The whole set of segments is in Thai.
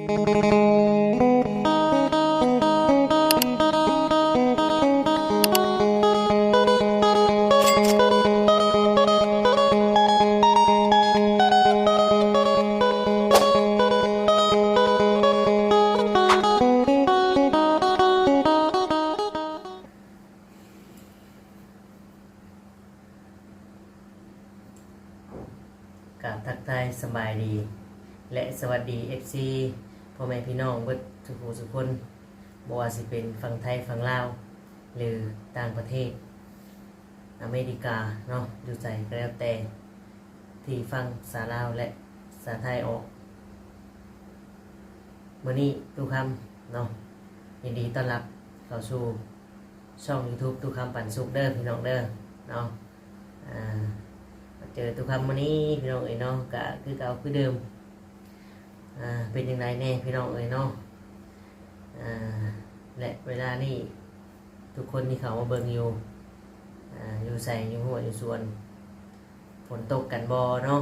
กราบทักทายสบายดีและสวัสดี FC พ่อแม่พี่น้องเบิดทุกผู้ทุกคนบ่ว่าสิเป็นฝั่งไทยฝั่งลาวหรือต่างประเทศอเมริกาเนาะอยู่ใจก็แล้วแต่ที่ฟังภาษาลาวและภาษาไทยออกมื้อนี้ตู้คำเนาะยินดีต้อนรับเข้าสู่ช่อง YouTube ตู้คำปันสุขเด้อพี่น้องเด้อเนาะเจอตุกคำวันนี้พี่น้องเอ๋ยเนาะก็คือเก่าคือเดิมเป็นยังไงแน่พี่น้องเอ๋ยเนาะและเวลานี้ทุกคนที่เขามาเบิ่งอยู่อยู่ใส่อยู่หัวอยู่ส่วนฝนตกกันบ่เนาะ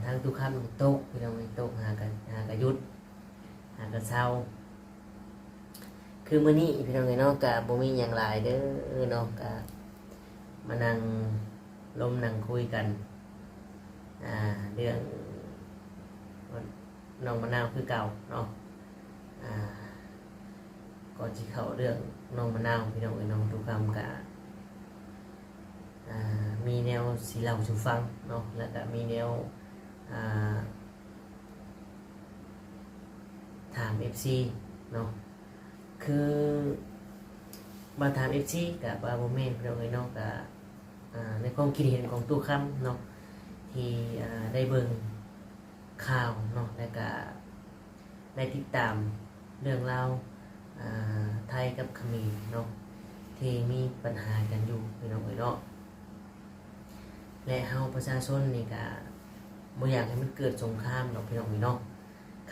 ทั้งตุกคำตกพี่น้องตกหากันยุดหากันเศร้าคือมื้อนี้พี่น้องเอ๋ยเนาะก็บ่มีหยังหลายเด้อเนาะก็มานั่งลมนั่งคุยกันเรื่องน้องมะนาวคือเก่าเนาะก่อนที่เขาเรื่องน้องมะนาวพี่น้องน้องทุกคำกะมีแนวสีเหล่าสู่ฟังเนาะแล้วก็มีแนวถาม FC เนาะคือมาถาม FC กับบาโบเมนพี่น้องเนาะกับในความคิดเห็นของตู้คำเนาะที่ได้เบิ่งข่าวเนาะแล้วก็ได้ติดตามเรื่องราวไทยกับเขมรเนาะที่มีปัญหากันอยู่พี่น้องเนาะและเฮาประชาชนนี่ก็บ่อยากให้มันเกิดสงครามหรอกพี่น้องเนาะ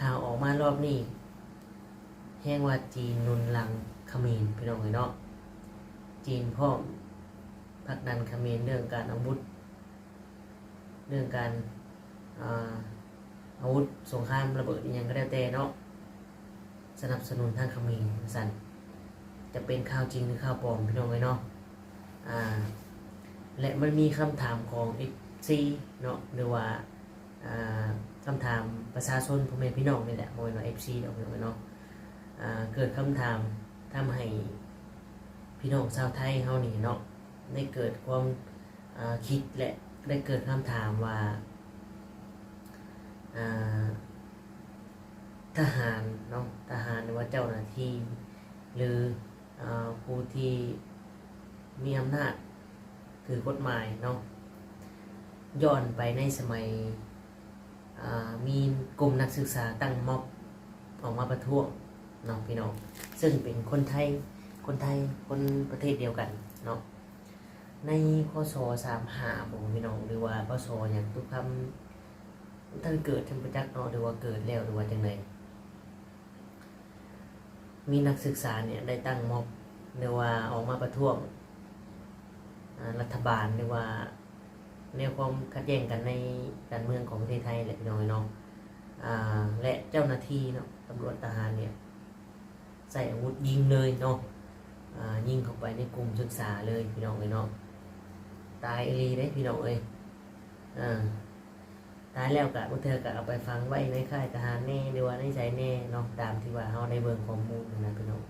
ข่าวออกมารอบนี้แห้งว่าจีนนุนหลังเขมรพี่น้องเนาะจีนพร้อมผลักดันเขมรเรื่องการอาวุธเรื่องการอาวุธสงครามระเบิดอย่างก็แล้วแต่เนาะสนับสนุนทางเขมรสั่นจะเป็นข่าวจริงหรือข่าวปลอมพี่น้องเลยเนาะและมันมีคำถามของ FC เนาะหรือว่าคำถามประชาชนพ่อแม่พี่น้องนี่แหละโมยเนาะ FC เนาะพี่น้องเนาะเกิดคำถามทำให้พี่น้องชาวไทยเฮานี่เนาะได้เกิดความคิดและได้เกิดคำถามว่าทหารเนาะทหารหรือว่าเจ้าหน้าที่หรือผู้ที่มีอำนาจถือกฎหมายเนาะย้อนไปในสมัยมีกลุ่มนักศึกษาตั้งม็อบออกมาประท้วงเนาะพี่น้องซึ่งเป็นคนไทยคนประเทศเดียวกันเนาะในพศ35บ่พี่น้องหรือว่าพศอย่างทุกคำท่านเกิดท่านประจักษ์เนาะหรือว่าเกิดแล้วหรือว่าจังไดมีนักศึกษาเนี่ยได้ตั้งม็อบหรือว่าออกมาประท้วงรัฐบาลหรือว่าแนวความขัดแย้งกันในการเมืองของประเทศไทยแหละพี่น้องเนาะและเจ้าหน้าที่เนาะตำรวจทหารเนี่ยใส่อาวุธยิงเลยเนาะยิงเข้าไปในกลุ่มศึกษาเลยพี่น้องเนาะตายเอลีได้พี่น้องตายแล้วกะบางเธอกะเอาไปฟังไว้ในค่ายทหารแน่หรือว่าในใจแน่เนาะตามที่ว่าเฮาได้เบิ่งข้อมูลนะพี่น้อง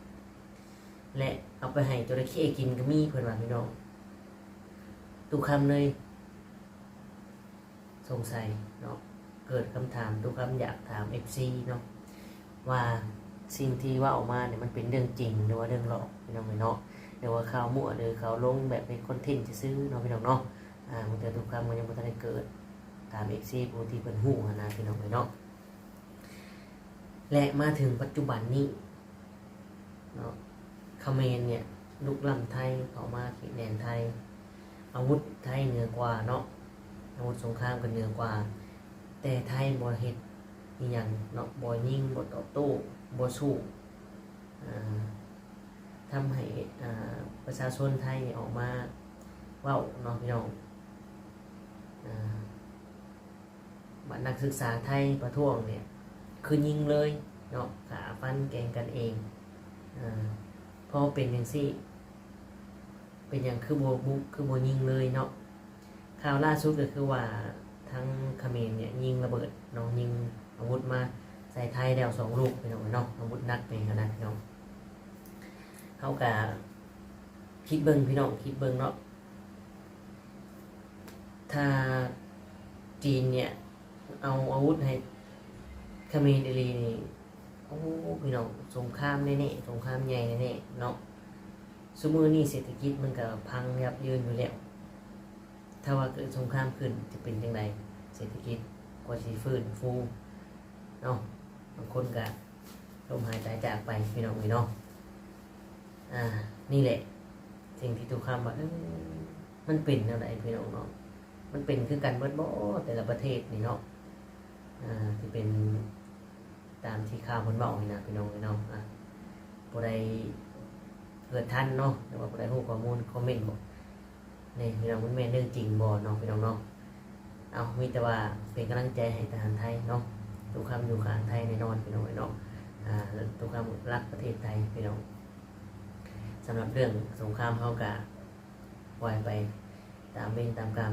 และเอาไปให้จระเข้กินก็มีเพิ่นว่าพี่น้องตุกคำเลยสงสัยเนาะเกิดคำถามตุกคำอยากถาม FC เนาะว่าสิ่งที่ว่าออกมาเนี่ยมันเป็นเรื่องจริงหรือว่าเรื่องหลอกพี่น้องเนาะหรือว่าข่าวมั่วหรือข่าวลงแบบเป็นคอนเทนต์จะซื้อเนาะพี่น้องเนาะมันจะตุกคำมันยังไม่ทันได้เกิดตาม FC ผู้ที่เป็นหูนะพี่น้องเนาะและมาถึงปัจจุบันนี้เนาะเขมรเนี่ยลุกล้ำไทยเข้ามาเขตแดนไทยอาวุธไทยเหนือกว่าเนาะอาวุธสงครามกันเหนือกว่าแต่ไทยบ่เฮ็ดอีหยังเนาะบ่ยิงบ่ตอบโต้บ่สู้ทำให้ประชาชนไทยออกมาเว้าเนาะพี่น้องบัดนักศึกษาไทยประท้วงเนี่ย คือยิงเลยเนาะขาฟันแกงกันเองพอเป็นอย่างซี่เป็นอย่างคือโบบุกคือโบยิงเลยเนาะข่าวล่าสุดก็คือว่าทั้งเขมรเนี่ยยิงระเบิดเนาะยิงอาวุธมาใส่ไทยแล้ว2 ลูกพี่น้องเนาะอาวุธนักเป็นขนาดพี่น้องเขากะคิดเบิ้งพี่น้องคิดเบิ้งเนาะถ้าจีนเนี่ยเอาอาวุธให้เขมรดีนี่โอ้พี่น้องสงครามแน่ๆสงครามใหญ่แน่ๆเนาะสมมุตินี่เศรษฐกิจมันก็พังยับเยินอยู่แล้วถ้าว่าเกิดสงครามขึ้นจะเป็นยังไงเศรษฐกิจกว่าสิฟื้นฟูเนาะบางคนก็ลมหายใจจากไปพี่น้องเนาะนี่แหละสิ่งที่ทุกคำว่ามันเป็นอะไรพี่น้องเนาะมันเป็นคือกันเบิดบ่แต่ละประเทศนี่เนาะที่เป็นตามที่ข่าวคนบอกนี่นะพี่น้องเนาะผู้ใดเกิดทันเนาะหรือว่าผู้ใดรู้ข้อมูลคอมเมนต์บอกนี่พี่น้องมันแม่นเรื่องจริงบ่เนาะพี่น้องเนาะเอามีแต่ว่าเป็นกำลังใจให้ทหารไทยเนาะทุกคำอยู่ข้างไทยแน่นอนพี่น้องเนาะทุกคำรักประเทศไทยพี่น้องสำหรับเรื่องสงครามเขากะปล่อยไปตามเวรตามกรรม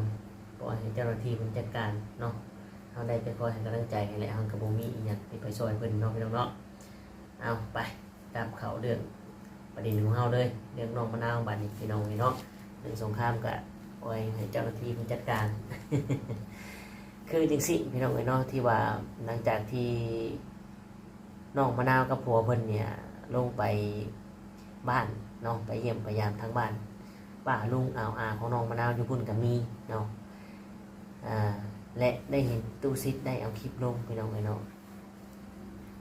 ปล่อยให้เจ้าหน้าที่มันจัดการเนาะเขาได้ไปคอยให้กำลังใจให้แหละเขากระโบมีอีกอย่างที่ไปซอยเพิ่นเนาะพี่น้องเนาะเอาไปตามเขาเรื่องประเด็นของเขาเลยเรื่องน้องมะนาวบัดนี้พี่น้องเนาะเรื่องสงครามกะปล่อยให้เจ้าหน้าที่มันจัดการ คือจริงสิพี่น้องเนาะที่ว่าหลังจากที่น้องมะนาวกับผัวเพิ่นเนี่ยลงไปบ้านเนาะไปเยี่ยมพยายามทั้งบ้านป้าลุงอาของน้องมะนาวอยู่พุ่นกับมีเนาะและได้เห็นตู้ซิดได้เอาคลิปลงพี่น้องเนาะ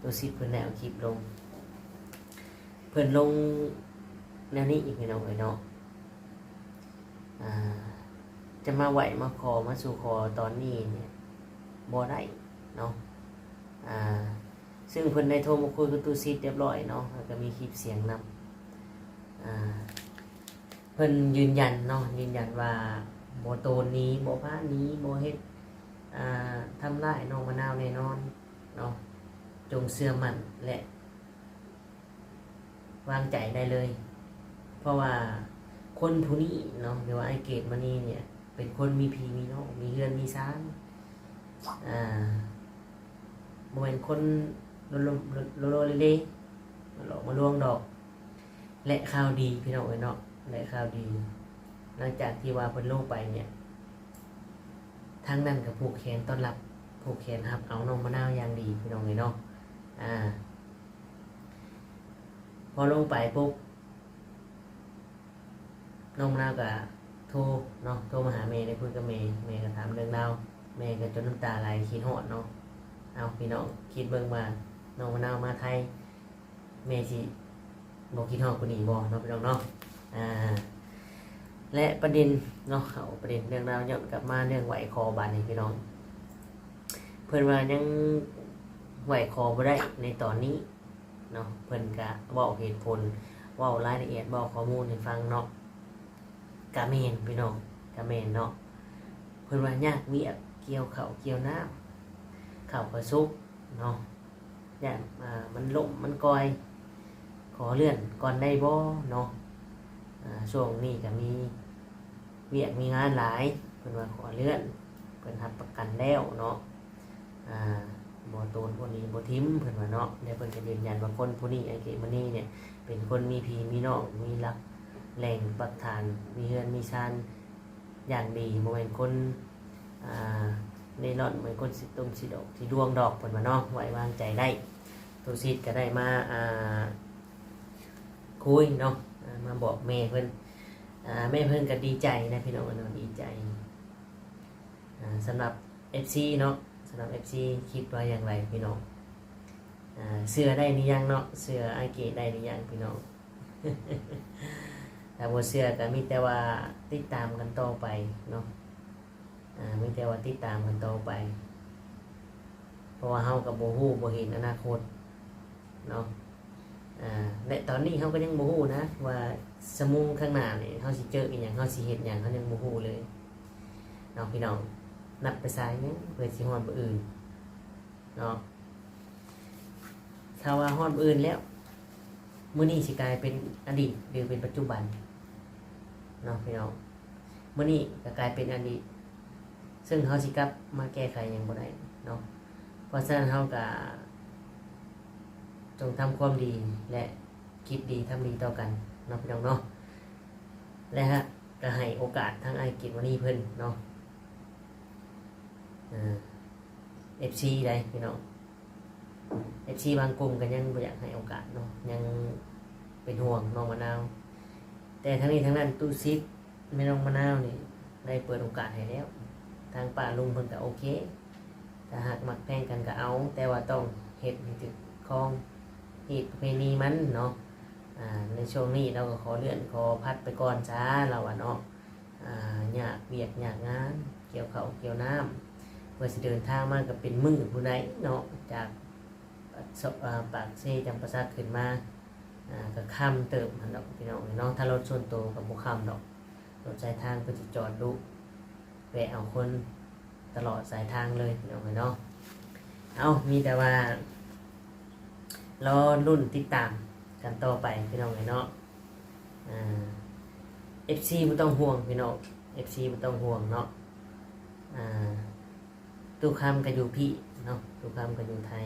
ตู้ซิดเพิ่นได้เอาคลิปลงเพิ่นลงแนวนี้อีกพี่น้องเนาะจะมาไหวมาขอมาสู่ขอตอนนี้เนี่ยบ่ได้เนาะซึ่งเพิ่นได้โทรมาคุยกับตู้ซิดเรียบร้อยเนาะแล้วก็มีคลิปเสียงนำเพิ่นยืนยันเนาะยืนยันว่าบ่โตนนี้บ่พานี้บ่เฮ็ดทำร้ายน้องมะนาวแน่นอนเนาะจงเชื่อมั่นและวางใจได้เลยเพราะว่าคนผู้นี้เนาะหรือว่าไอเกตมานี่เนี่ยเป็นคนมีพี่มีน้องมีเรือนมีซ้านบ่เป็นคนโลเล่มาหลอกมาลวงดอกและข่าวดีพี่น้องเนาะและข่าวดีหลังจากที่ว่าเพิ่นลงไปเนี่ยทั้งนั้นกับผูกแขนต้อนรับผูกแขนครับเอาน้องมะนาวอย่างดีพี่น้องเนาะพอลงไปปุ๊บน้องมะนาวก็โทรเนาะโทรมาหาแม่ได้คุยกับแม่ก็ถามเรื่องราวแม่ก็จนน้ำตาไหลคิดฮอดเนาะเอาพี่น้องคิดเบิ่งว่าน้องมะนาวมาไทยแม่สิบ่คิดฮอดคนนี้บ่เนาะพี่น้องเนาะและประเด็นเนาะเอาประเด็นเรื่องราวย้อนกลับมาเรื่องไหวคอบานนี่พี่น้องเพิ่นว่ายังไหวคอบ่ได้ในตอนนี้เนาะเพิ่นก็เว้าเหตุผลเว้ารายละเอียดเว้าข้อมูลให้ฟังเนาะกะแม่นพี่น้องกะแม่นเนาะเพิ่นว่ายากเวียกเกี่ยวข้าวเกี่ยวน้ำข้าวก็สุกเนาะย่านมันล่มมันกอยขอเลื่อนก่อนได้บ่เนาะช่วงนี้ก็มีเวียกมีงานหลายเพิ่นว่าขอเลื่อนเพิ่นรับประกันแล้วเนาะบ่โตนผู้นี้บ่ทิมเพิ่นว่าเนาะแล้วเพิ่นก็ยืนยันว่าคนผู้นี้ไอ้เกมนี่เนี่ยเป็นคนมีพี่มีน้องมีหลักแหล่งปักฐานมีเฮือนมีชานอย่างดีบ่แม่นคนเล่ร่อนเหมือนคนสิตุ้มสิดอกสิดวงดอกเพิ่นว่าเนาะไว้วางใจได้ตุสิทธิ์ก็ได้มาคุยเนาะมาบอกแม่เพิ่นแม่เพิ่นก็ดีใจนะพี่น้องเนาะดีใจสำหรับ FC เนาะสำหรับ FC คิดว่าอย่างไรพี่น้องเสื้อได้หรือยังเนาะเสื้อไอเกตได้หรือยังพี่น้อง แต่บ่เสื้อก็มีแต่ว่าติดตามกันต่อไปเนาะมีแต่ว่าติดตามกันต่อไปเพราะว่าเฮากับบ่ฮู้บ่เห็นอนาคตเนาะและตอนนี้เขาก็ยังบ่ฮู้นะว่าสมุงข้างหน้านี่เขาสิเจออีหยังเขาสิเฮ็ดหยังเขายังบ่ฮู้เลยเนาะพี่น้องนับไปซ้ายเนี่ยเพื่อสิฮอดบ่อื่นเนาะ ถ้าว่าฮอดมื้ออื่นแล้วมื้อนี้สิกลายเป็นอดีตหรือเป็นปัจจุบันเนาะพี่น้องมื้อนี้ก็กลายเป็นอดีตซึ่งเฮาสิกลับมาแก้ไขหยังบ่ได้เนาะเพราะฉะนั้นเฮาก็จงทำความดีและคิดดีทำดีต่อกันเนาะพี่น้องเนาะและฮะก็ให้โอกาสทางไอกิจวันนี้เพิ่นเนาะFC ได้พี่น้อง FC บางกลุ่มก็ยังบ่อยากให้โอกาสเนาะยังเป็นห่วงน้องมะนาวแต่ทั้งนี้ทั้งนั้นตู้ซิดแม่น้องมะนาวนี่ได้เปิดโอกาสให้แล้วทางป้าลุงเพิ่นก็โอเคถ้าหากมักแพงกันก็เอาแต่ว่าต้องเฮ็ดให้ถูกของเหตุประเพณีมันเนาะในช่วงนี้เราก็ขอเลื่อนขอพัดไปก่อนจ้าเราอะเนาะอยากเบียกอยากงานเกี่ยวเขาเกี่ยวน้ำเพื่อสิเดินทางมากับเป็นมือผู้ใดเนาะจากปากเซจำปาสักขึ้นมาก็ข้ามเติมหันดอกพี่น้องเนาะถ้ารถส่วนตัวกับบุคำดอกรถสายทางก็จะจอดดูแวะเอาคนตลอดสายทางเลยพี่น้องเนาะเอามีแต่ว่ารอรุ่นติดตามกันต่อไปพี่น้องเนาะFC ไม่ต้องห่วงพี่น้อง FC ไม่ต้องห่วงเนาะตู้คำก็อยู่พี่เนาะตู้คำก็อยู่ไทย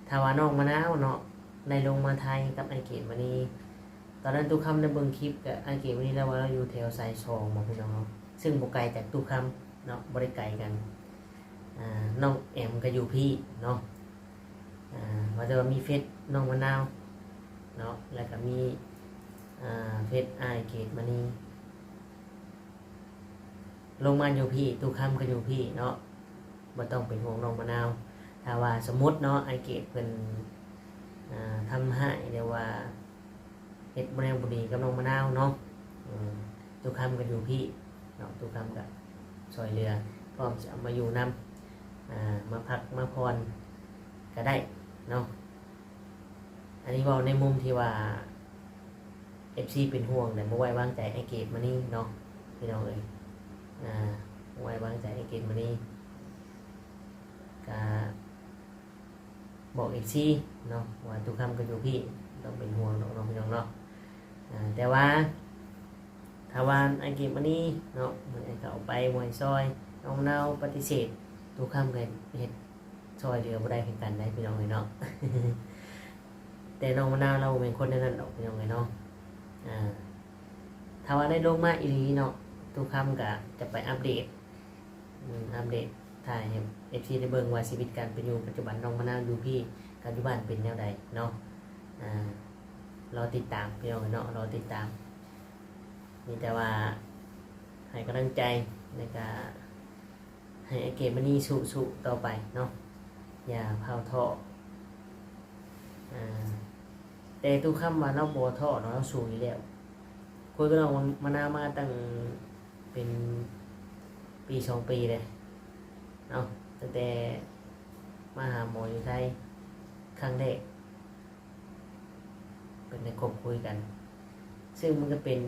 ถ้าว่าน้องมะนาวเนาะในลงมาไทยกับไอเกตวันนี้ตอนนั้นตู้คำได้เบิ่งคลิปกับไอเกตวันนี้แล้วว่าเราอยู่แถวสายชองมาพี่น้องเนาะซึ่งบ่ไกลจากตู้คำเนาะบ่ได้ไกลกันน้องแอมก็อยู่พี่เนาะว่าจะมีเฟซน้องมะนาวเนาะแล้วก็มีเฟซไอเกตมานี่ลงมาอยู่พี่ตู้คำก็อยู่พี่เนาะบ่ต้องเป็นห่วงน้องมะนาวถ้าว่าสมมติเนาะไอเกตเพิ่นทำให้เรียกว่าเฮ็ดบ่แนวบ่ดีกับน้องมะนาวเนาะตู้คำก็อยู่พี่เนาะตู้คำก็ช่วยเหลือพร้อมจะมาอยู่นำมาพักมาพรก็ได้เนาะอันนี้บอกในมุมที่ว่า FC เป็นห่วงแต่บ่ไว้วางใจไอเกตมานี่เนาะพี่น้องเอ้ยบ่ไว้วางใจไอเกตมานี่ก็บอก FC เนาะว่าทุกคำก็อยู่พี่ต้องเป็นห่วงน้องพี่น้องเนาะแต่ว่าถ้าว่าไอเกตมานี่เนาะมันเข้าไปมวยซอยน้องเนาปฏิเสธทุกคำก็เฮ็ดซอยเรือบ่ได้คือกันได้พี่น้องเอ้ยเนาะ แต่น้องมะนาวเราเป็นคนในนั้นดอกพี่น้องเอ้ยเนาะถ้าว่าได้ลงมาอีหลีเนาะทุกคำก็จะไปอัปเดตถ่ายให้ FC ได้เบิ่งว่าชีวิตการเป็นอยู่ปัจจุบันน้องมะนาวอยู่พี่ปัจจุบันเป็นแนวใดเนาะรอติดตามพี่น้องเนาะรอติดตามมีแต่ว่าให้กำลังใจในการให้ไอเกมมันนี่สู้ต่อไปเนาะอย่าเผาท่อแต่ทุกคำว่าเราโบท่อเนาะเราสู้อยู่แล้วคุยกับน้องมะนาวมาตั้งเป็นปี2 ปีเลยเนาะตั้งแต่มาหาหมออยู่ไทยครั้งแรกเป็นในคบคุยกันซึ่งมันก็เป็น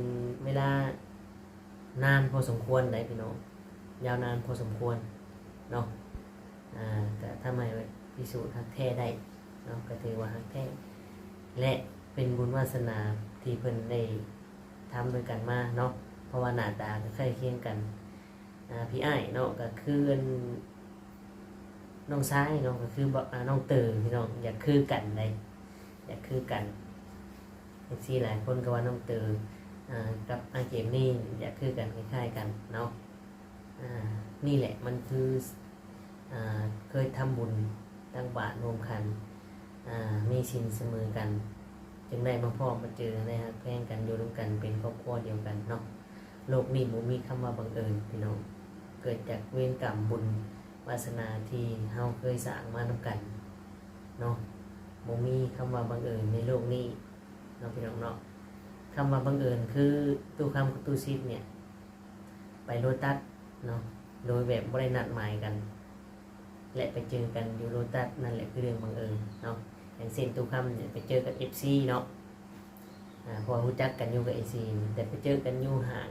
เวลานานพอสมควรเลยพี่น้องยาวนานพอสมควรเนาะแต่ถ้าไม่พิสูจน์ฮักแท้ได้เนาะก็ถือว่าฮักแท้และเป็นบุญวาสนาที่เพิ่นได้ทำด้วยกันมาเนาะเพราะว่าหน้าตาก็ใกล้เคียงกันพี่อ้ายเนาะก็คือน้องซ้ายเนาะก็คือน้องเต๋อพี่น้องอยากคือกันเลยอยากคือกันซีหลายคนก็ว่าน้องเต๋อกับอาเกมนี่อยากคือกันคล้ายๆกันเนาะนี่แหละมันคือเคยทำบุญตั้งบาตรรวมกันมีศีลเสมอกันจึงได้มาพ่อมาเจอนะฮะแพงกันอยู่ร่วมกันเป็นครอบครัวเดียวกันเนาะโลกนี้บ่มีคำว่าบังเอิญพี่น้องเกิดจากเวรกรรมบุญวาสนาที่เฮาเคยสร้างมานำกันเนาะบ่มีคำว่าบังเอิญในโลกนี้เนาะพี่น้องเนาะคำว่าบังเอิญคือตู้คำกับตู้ซิดเนี่ยไปโลตัสเนาะโดยแบบบ่ได้นัดหมายกันและไปเจอกันอยู่โลตัสนั่นแหละคือเรื่องบังเอิญเนาะอย่างเช่นตู้คำเนี่ยไปเจอกับ FC เนาะพอรู้จักกันอยู่กับ FC แต่ไปเจอกันอยู่ห่าง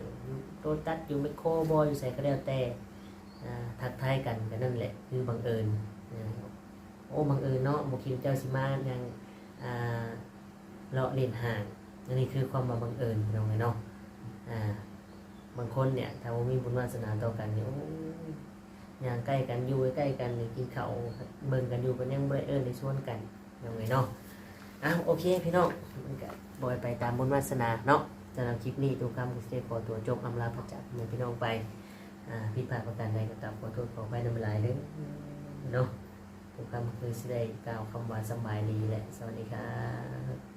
โลตัสอยู่ไมโครบอยอยู่ใส่ก็แล้วแต่ทักทายกันนั่นแหละคือบังเอิญ โอ้บังเอิญเนาะบ่คิดว่าเจ้าสิมายังอ่าเลาะเล่นห่างอันนี้คือความมาบังเอิญพี่น้องเนาะอ่าบางคนเนี่ยถ้าว่ามีบุญวาสนาต่อกันเนี่ยโอ้ยย่างใกล้กันอยู่ใกล้กันนี่กินข้าวเบิ่งกันอยู่ก็ยังบ่ได้เอิ้นได้ชวนกันพี่น้องเนาะโอเคพี่น้องมันก็บ่ให้ไปตามบุญวาสนาเนาะสำหรับคลิปนี้ตูคำก็สิได้ขอตัวจบอำลาพระจักรพี่น้องไปผิดพลาดประการใดก็กราบขอโทษขออภัยนำหลายเด้อเนาะทุกคำคือสิได้กล่าวคำว่าสำบายดีแหละสวัสดีครับ